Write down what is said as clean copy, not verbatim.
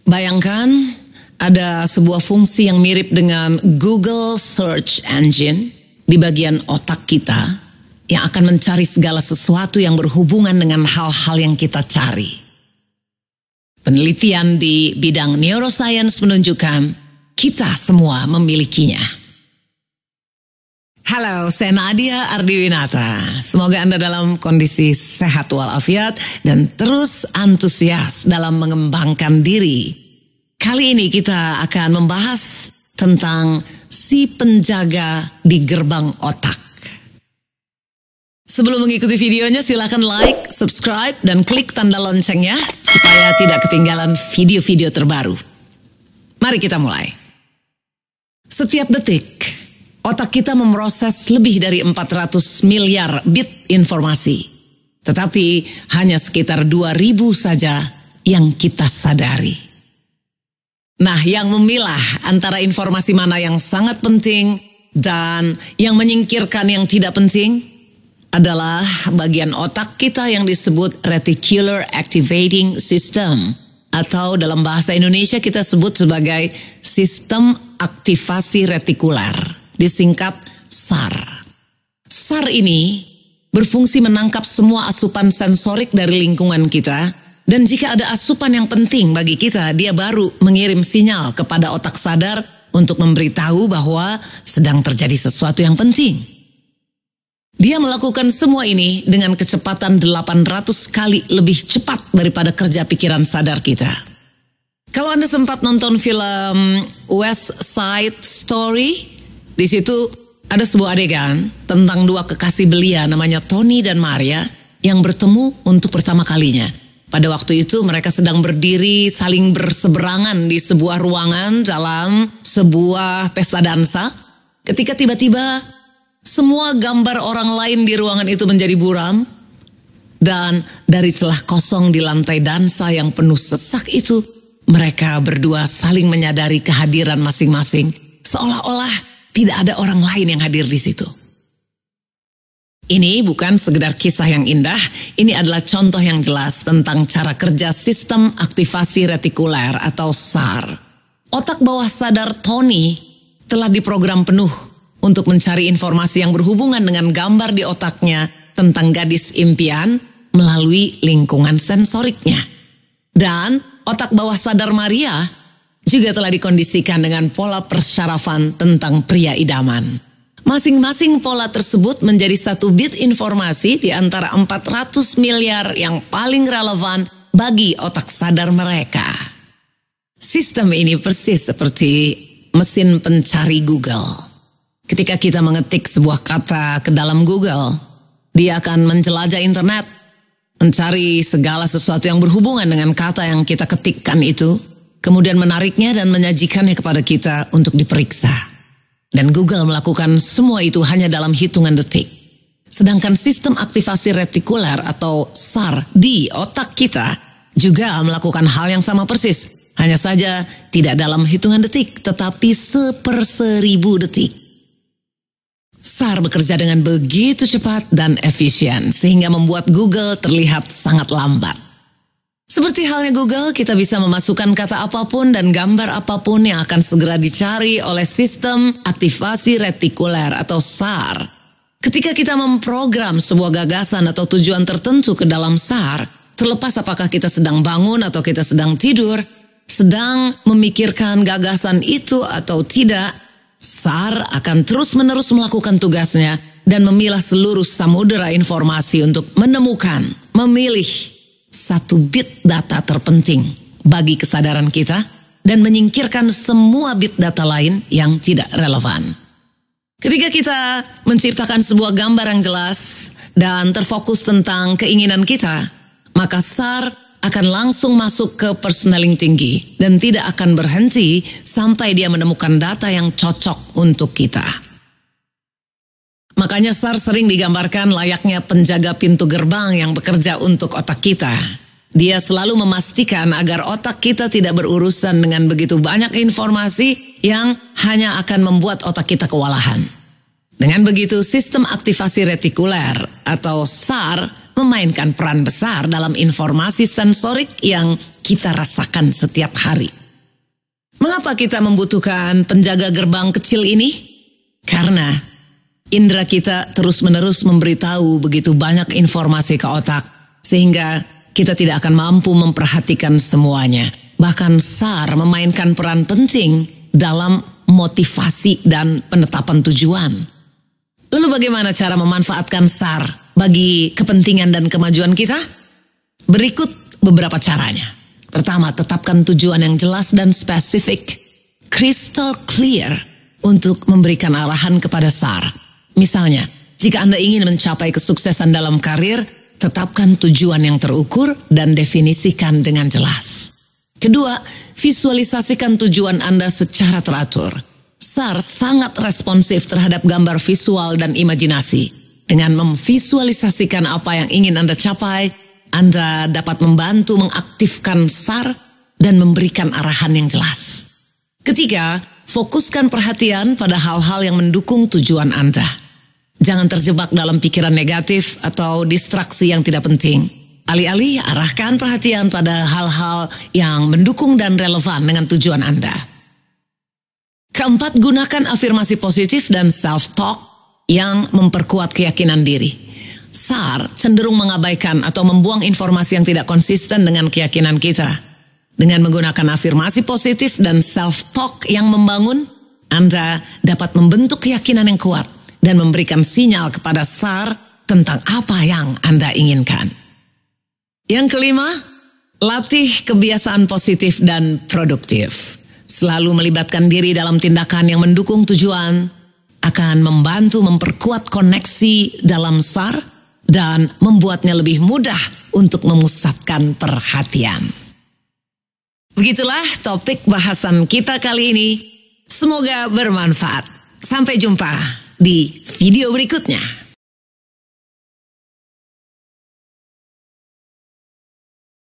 Bayangkan ada sebuah fungsi yang mirip dengan Google Search Engine di bagian otak kita yang akan mencari segala sesuatu yang berhubungan dengan hal-hal yang kita cari. Penelitian di bidang neuroscience menunjukkan kita semua memilikinya. Halo, saya Nadia Ardiwinata. Semoga Anda dalam kondisi sehat walafiat dan terus antusias dalam mengembangkan diri. Kali ini kita akan membahas tentang si penjaga di gerbang otak. Sebelum mengikuti videonya, silakan like, subscribe, dan klik tanda loncengnya supaya tidak ketinggalan video-video terbaru. Mari kita mulai. Setiap detik, otak kita memproses lebih dari 400 miliar bit informasi. Tetapi hanya sekitar 2.000 saja yang kita sadari. Nah, yang memilah antara informasi mana yang sangat penting dan yang menyingkirkan yang tidak penting adalah bagian otak kita yang disebut Reticular Activating System, atau dalam bahasa Indonesia kita sebut sebagai Sistem Aktivasi Retikuler, disingkat SAR. SAR ini berfungsi menangkap semua asupan sensorik dari lingkungan kita, dan jika ada asupan yang penting bagi kita, dia baru mengirim sinyal kepada otak sadar untuk memberitahu bahwa sedang terjadi sesuatu yang penting. Dia melakukan semua ini dengan kecepatan 800 kali lebih cepat daripada kerja pikiran sadar kita. Kalau Anda sempat nonton film West Side Story, di situ ada sebuah adegan tentang dua kekasih belia namanya Tony dan Maria yang bertemu untuk pertama kalinya. Pada waktu itu mereka sedang berdiri saling berseberangan di sebuah ruangan dalam sebuah pesta dansa. Ketika tiba-tiba semua gambar orang lain di ruangan itu menjadi buram, dan dari celah kosong di lantai dansa yang penuh sesak itu, mereka berdua saling menyadari kehadiran masing-masing, seolah-olah tidak ada orang lain yang hadir di situ. Ini bukan sekedar kisah yang indah, ini adalah contoh yang jelas tentang cara kerja sistem aktivasi retikuler atau SAR. Otak bawah sadar Tony telah diprogram penuh untuk mencari informasi yang berhubungan dengan gambar di otaknya tentang gadis impian melalui lingkungan sensoriknya. Dan otak bawah sadar Maria juga telah dikondisikan dengan pola persyarafan tentang pria idaman. Masing-masing pola tersebut menjadi satu bit informasi di antara 400 miliar yang paling relevan bagi otak sadar mereka. Sistem ini persis seperti mesin pencari Google. Ketika kita mengetik sebuah kata ke dalam Google, dia akan menjelajah internet, mencari segala sesuatu yang berhubungan dengan kata yang kita ketikkan itu, kemudian menariknya dan menyajikannya kepada kita untuk diperiksa. Dan Google melakukan semua itu hanya dalam hitungan detik. Sedangkan sistem aktivasi retikuler atau SAR di otak kita juga melakukan hal yang sama persis. Hanya saja tidak dalam hitungan detik, tetapi 1/1000 detik. SAR bekerja dengan begitu cepat dan efisien sehingga membuat Google terlihat sangat lambat. Seperti halnya Google, kita bisa memasukkan kata apapun dan gambar apapun yang akan segera dicari oleh sistem aktivasi retikuler atau SAR. Ketika kita memprogram sebuah gagasan atau tujuan tertentu ke dalam SAR, terlepas apakah kita sedang bangun atau kita sedang tidur, sedang memikirkan gagasan itu atau tidak, SAR akan terus-menerus melakukan tugasnya dan memilah seluruh samudera informasi untuk menemukan, memilih satu bit data terpenting bagi kesadaran kita dan menyingkirkan semua bit data lain yang tidak relevan. Ketika kita menciptakan sebuah gambar yang jelas dan terfokus tentang keinginan kita, maka SAR akan langsung masuk ke personeling tinggi dan tidak akan berhenti sampai dia menemukan data yang cocok untuk kita. Makanya SAR sering digambarkan layaknya penjaga pintu gerbang yang bekerja untuk otak kita. Dia selalu memastikan agar otak kita tidak berurusan dengan begitu banyak informasi yang hanya akan membuat otak kita kewalahan. Dengan begitu, sistem aktivasi retikuler atau SAR memainkan peran besar dalam informasi sensorik yang kita rasakan setiap hari. Mengapa kita membutuhkan penjaga gerbang kecil ini? Karena indera kita terus-menerus memberitahu begitu banyak informasi ke otak, sehingga kita tidak akan mampu memperhatikan semuanya. Bahkan SAR memainkan peran penting dalam motivasi dan penetapan tujuan. Lalu bagaimana cara memanfaatkan SAR bagi kepentingan dan kemajuan kita? Berikut beberapa caranya. Pertama, tetapkan tujuan yang jelas dan spesifik, crystal clear, untuk memberikan arahan kepada SAR. Misalnya, jika Anda ingin mencapai kesuksesan dalam karir, tetapkan tujuan yang terukur dan definisikan dengan jelas. Kedua, visualisasikan tujuan Anda secara teratur. SAR sangat responsif terhadap gambar visual dan imajinasi. Dengan memvisualisasikan apa yang ingin Anda capai, Anda dapat membantu mengaktifkan SAR dan memberikan arahan yang jelas. Ketiga, fokuskan perhatian pada hal-hal yang mendukung tujuan Anda. Jangan terjebak dalam pikiran negatif atau distraksi yang tidak penting. Alih-alih, arahkan perhatian pada hal-hal yang mendukung dan relevan dengan tujuan Anda. Keempat, gunakan afirmasi positif dan self-talk yang memperkuat keyakinan diri. SAR cenderung mengabaikan atau membuang informasi yang tidak konsisten dengan keyakinan kita. Dengan menggunakan afirmasi positif dan self-talk yang membangun, Anda dapat membentuk keyakinan yang kuat dan memberikan sinyal kepada SAR tentang apa yang Anda inginkan. Yang kelima, latih kebiasaan positif dan produktif. Selalu melibatkan diri dalam tindakan yang mendukung tujuan akan membantu memperkuat koneksi dalam SAR dan membuatnya lebih mudah untuk memusatkan perhatian. Begitulah topik bahasan kita kali ini. Semoga bermanfaat. Sampai jumpa di video berikutnya.